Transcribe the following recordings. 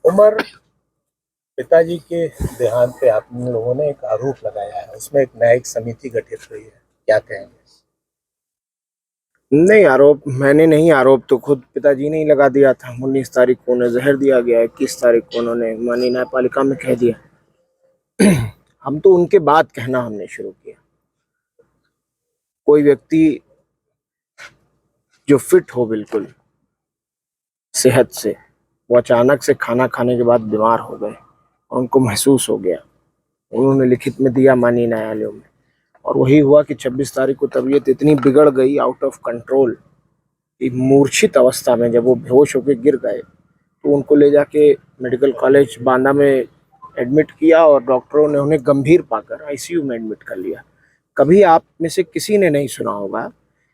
उमर, पिताजी के देहांत पे आप लोगों ने एक आरोप लगाया है, उसमें एक न्यायिक समिति गठित हुई है, क्या कहेंगे? नहीं, आरोप मैंने नहीं, आरोप तो खुद पिताजी ने ही लगा दिया था। 19 तारीख को उन्हें जहर दिया गया, 21 तारीख को उन्होंने माननीय न्यायपालिका में कह दिया। हम तो उनके बाद कहना हमने शुरू किया। कोई व्यक्ति जो फिट हो बिल्कुल सेहत से, वो अचानक से खाना खाने के बाद बीमार हो गए और उनको महसूस हो गया, उन्होंने लिखित में दिया माननीय न्यायालयों में, और वही हुआ कि 26 तारीख को तबीयत इतनी बिगड़ गई, आउट ऑफ कंट्रोल, मूर्छित अवस्था में जब वो बेहोश होकर गिर गए तो उनको ले जाके मेडिकल कॉलेज बांदा में एडमिट किया और डॉक्टरों ने उन्हें गंभीर पाकर आईसीयू में एडमिट कर लिया। कभी आप में से किसी ने नहीं सुना होगा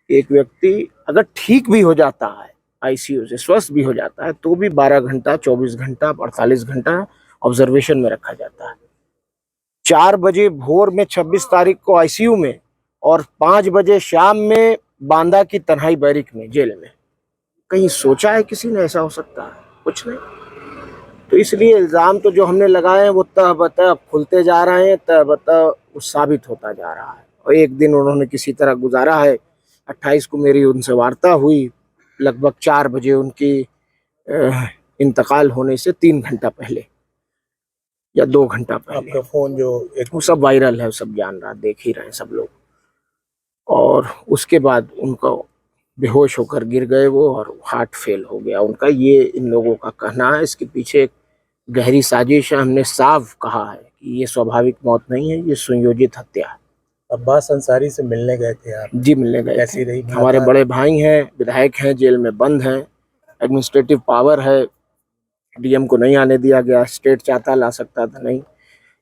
कि एक व्यक्ति अगर ठीक भी हो जाता है, आईसीयू से स्वस्थ भी हो जाता है, तो भी 12 घंटा, 24 घंटा, 48 घंटा ऑब्जर्वेशन में रखा जाता है। 4 बजे भोर में 26 तारीख को आईसीयू में और 5 बजे शाम में बांदा की तन्हाई बैरिक में, जेल में। कहीं सोचा है किसी ने ऐसा हो सकता है? कुछ नहीं। तो इसलिए इल्जाम तो जो हमने लगाए हैं वो तह बतह खुलते जा रहे हैं, तह बतह वो साबित होता जा रहा है। और एक दिन उन्होंने किसी तरह गुजारा है। 28 को मेरी उनसे वार्ता हुई, लगभग 4 बजे उनकी इंतकाल होने से 3 घंटा पहले या 2 घंटा पहले। आपका फोन जो वो सब वायरल है, सब जान रहा, देख ही रहे हैं सब लोग। और उसके बाद उनको बेहोश होकर गिर गए वो, और हार्ट फेल हो गया उनका, ये इन लोगों का कहना है। इसके पीछे एक गहरी साजिश है। हमने साफ कहा है कि ये स्वाभाविक मौत नहीं है, ये सुनियोजित हत्या है। अब्बास अंसारी से मिलने गए थे आप? जी, मिलने गए कैसी थे। रही हमारे बड़े भाई हैं, विधायक हैं, जेल में बंद हैं, एडमिनिस्ट्रेटिव पावर है, डीएम को नहीं आने दिया गया, स्टेट चाहता ला सकता था, नहीं।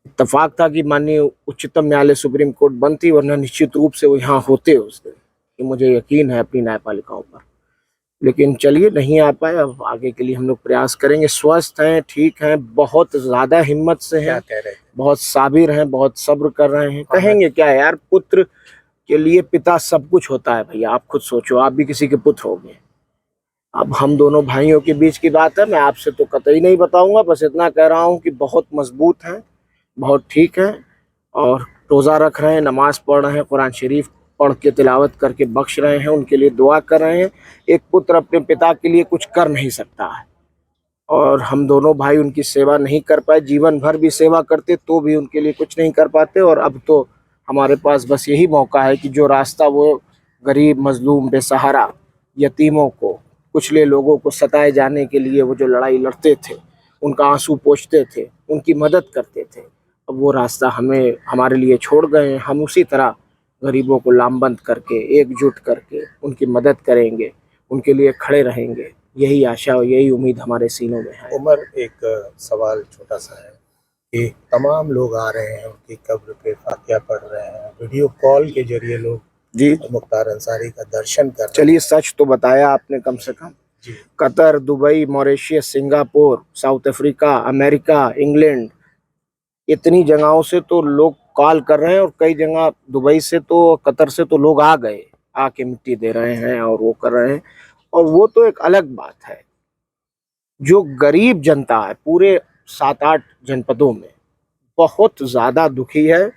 इत्तेफाक था कि माननीय उच्चतम न्यायालय सुप्रीम कोर्ट बंद थी, वरना निश्चित रूप से वो यहाँ होते उस दिन, कि मुझे यकीन है अपनी न्यायपालिकाओं पर। लेकिन चलिए, नहीं आ पाए, अब आगे के लिए हम लोग प्रयास करेंगे। स्वस्थ हैं, ठीक हैं, बहुत ज्यादा हिम्मत से क्या हैं, कह रहे थे? बहुत साबिर हैं, बहुत सब्र कर रहे हैं। कहेंगे क्या यार, पुत्र के लिए पिता सब कुछ होता है भैया। आप खुद सोचो, आप भी किसी के पुत्र होंगे। अब हम दोनों भाइयों के बीच की बात है, मैं आपसे तो कतई नहीं बताऊंगा, बस इतना कह रहा हूँ कि बहुत मजबूत हैं, बहुत ठीक हैं, और रोज़ा रख रहे हैं, नमाज पढ़ रहे हैं, कुरान शरीफ पढ़ के तिलावत करके बख्श रहे हैं, उनके लिए दुआ कर रहे हैं। एक पुत्र अपने पिता के लिए कुछ कर नहीं सकता है, और हम दोनों भाई उनकी सेवा नहीं कर पाए। जीवन भर भी सेवा करते तो भी उनके लिए कुछ नहीं कर पाते, और अब तो हमारे पास बस यही मौका है कि जो रास्ता वो गरीब, मजलूम, बेसहारा, यतीमों को, कुचले लोगों को सताए जाने के लिए वो जो लड़ाई लड़ते थे, उनका आंसू पोंछते थे, उनकी मदद करते थे, अब वो रास्ता हमें, हमारे लिए छोड़ गए हैं। हम उसी तरह गरीबों को लामबंद करके, एकजुट करके उनकी मदद करेंगे, उनके लिए खड़े रहेंगे। यही आशा और यही उम्मीद हमारे सीनों में है। उमर, एक सवाल छोटा सा है कि तमाम लोग आ रहे हैं, उनकी कब्र पे फातिहा पढ़ रहे हैं, वीडियो कॉल के जरिए लोग जी, मुख्तार अंसारी का दर्शन कर रहे हैं। चलिए, सच तो बताया आपने कम से कम। जी। Qatar, Dubai, Mauritius, Singapore, South Africa, America, England, इतनी जगहों से तो लोग कॉल कर रहे हैं, और कई जगह दुबई से तो, कतर से तो लोग आ गए, आके मिट्टी दे रहे हैं और वो कर रहे हैं। और वो तो एक अलग बात है, जो गरीब जनता है पूरे 7-8 जनपदों में, बहुत ज्यादा दुखी है।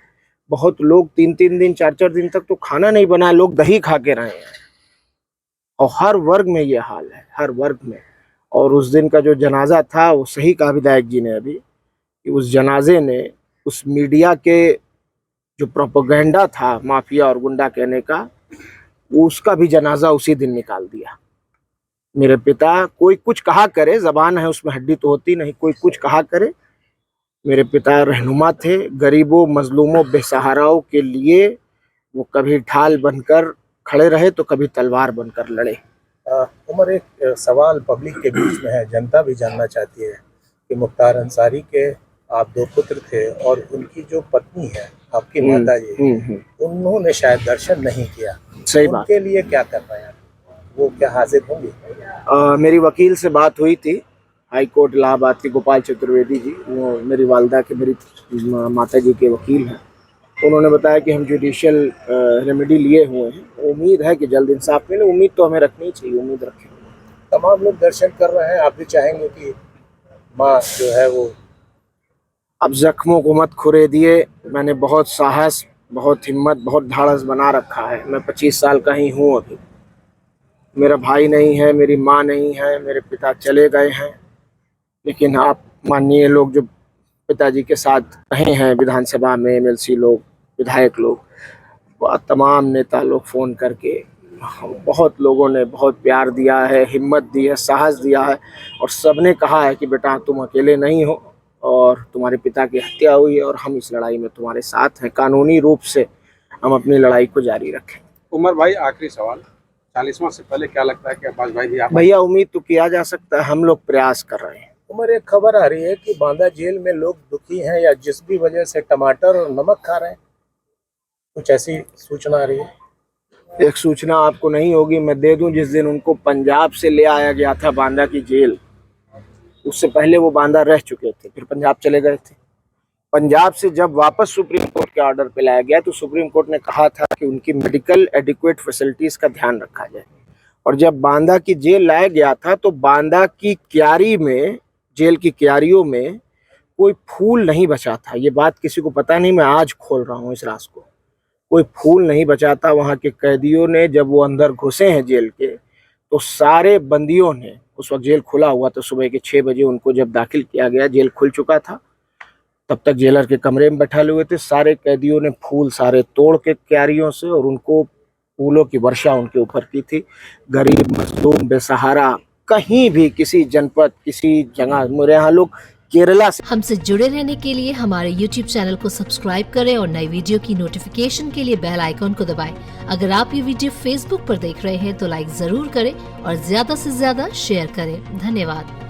बहुत लोग 3-3 दिन, 4-4 दिन तक तो खाना नहीं बना, लोग दही खा के रहे हैं। और हर वर्ग में ये हाल है, हर वर्ग में। और उस दिन का जो जनाजा था, वो सही कहा विधायक जी ने अभी, कि उस जनाजे ने उस मीडिया के जो प्रोपेगेंडा था, माफिया और गुंडा कहने का, वो उसका भी जनाजा उसी दिन निकाल दिया। मेरे पिता, कोई कुछ कहा करे, जबान है उसमें हड्डी तो होती नहीं, कोई कुछ कहा करे, मेरे पिता रहनुमा थे, गरीबों, मजलूमों, बेसहाराओं के लिए वो कभी ढाल बनकर खड़े रहे तो कभी तलवार बनकर लड़े। उमर, एक सवाल पब्लिक के बीच में है, जनता भी जानना चाहती है कि मुख्तार अंसारी के आप 2 पुत्र थे, और उनकी जो पत्नी है, आपकी माता जी, उन्होंने शायद दर्शन नहीं किया। सही बात। उनके लिए क्या कर पाया, वो क्या हाजिर होंगे? मेरी वकील से बात हुई थी, हाई कोर्ट इलाहाबाद के गोपाल चतुर्वेदी जी, वो मेरी वालदा के, मेरी माता जी के वकील हैं। उन्होंने बताया कि हम जुडिशियल रेमेडी लिए हुए हैं, उम्मीद है कि जल्द इंसाफ मिले। उम्मीद तो हमें रखनी चाहिए, उम्मीद रखें। तमाम लोग दर्शन कर रहे हैं, आप भी चाहेंगे कि माँ जो है वो अब जख्मों को मत खुरे दिए। मैंने बहुत साहस, बहुत हिम्मत, बहुत धाड़स बना रखा है। मैं 25 साल का ही हूँ अभी। मेरा भाई नहीं है, मेरी माँ नहीं है, मेरे पिता चले गए हैं। लेकिन आप माननीय लोग जो पिताजी के साथ रहे हैं विधानसभा में, एमएलसी लोग, विधायक लोग, तमाम नेता लोग फ़ोन करके, बहुत लोगों ने बहुत प्यार दिया है, हिम्मत दी है, साहस दिया है, और सबने कहा है कि बेटा तुम अकेले नहीं हो और तुम्हारे पिता की हत्या हुई है और हम इस लड़ाई में तुम्हारे साथ हैं। कानूनी रूप से हम अपनी लड़ाई को जारी रखें। उमर भाई, आखिरी सवाल, 40वां से पहले क्या लगता है कि अब्बास भाई भी आप? भैया उम्मीद तो किया जा सकता है, हम लोग प्रयास कर रहे हैं। उमर, एक खबर आ रही है कि बांदा जेल में लोग दुखी हैं या जिस भी वजह से टमाटर और नमक खा रहे हैं, कुछ ऐसी सूचना आ रही है। एक सूचना आपको नहीं होगी, मैं दे दूं। जिस दिन उनको पंजाब से ले आया गया था बांदा की जेल, उससे पहले वो बांदा रह चुके थे, फिर पंजाब चले गए थे। पंजाब से जब वापस सुप्रीम कोर्ट के ऑर्डर पे लाया गया तो सुप्रीम कोर्ट ने कहा था कि उनकी मेडिकल एडिक्वेट फैसिलिटीज का ध्यान रखा जाए। और जब बांदा की जेल लाया गया था तो बांदा की क्यारी में, जेल की क्यारियों में कोई फूल नहीं बचा था। ये बात किसी को पता नहीं, मैं आज खोल रहा हूँ इस राज को। कोई फूल नहीं बचा था। वहाँ के कैदियों ने, जब वो अंदर घुसे हैं जेल के, तो सारे बंदियों ने, उस वक्त जेल खुला हुआ तो सुबह के 6 बजे उनको जब दाखिल किया गया, जेल खुल चुका था, तब तक जेलर के कमरे में बैठे हुए थे। सारे कैदियों ने फूल सारे तोड़ के क्यारियों से, और उनको फूलों की वर्षा उनके ऊपर की थी। गरीब, मजलूम, बेसहारा, कहीं भी किसी जनपद, किसी जगह, मेरे यहाँ लोग केरला से। हमसे जुड़े रहने के लिए हमारे YouTube चैनल को सब्सक्राइब करें और नई वीडियो की नोटिफिकेशन के लिए बेल आइकॉन को दबाएं। अगर आप ये वीडियो Facebook पर देख रहे हैं तो लाइक जरूर करें और ज्यादा से ज्यादा शेयर करें। धन्यवाद।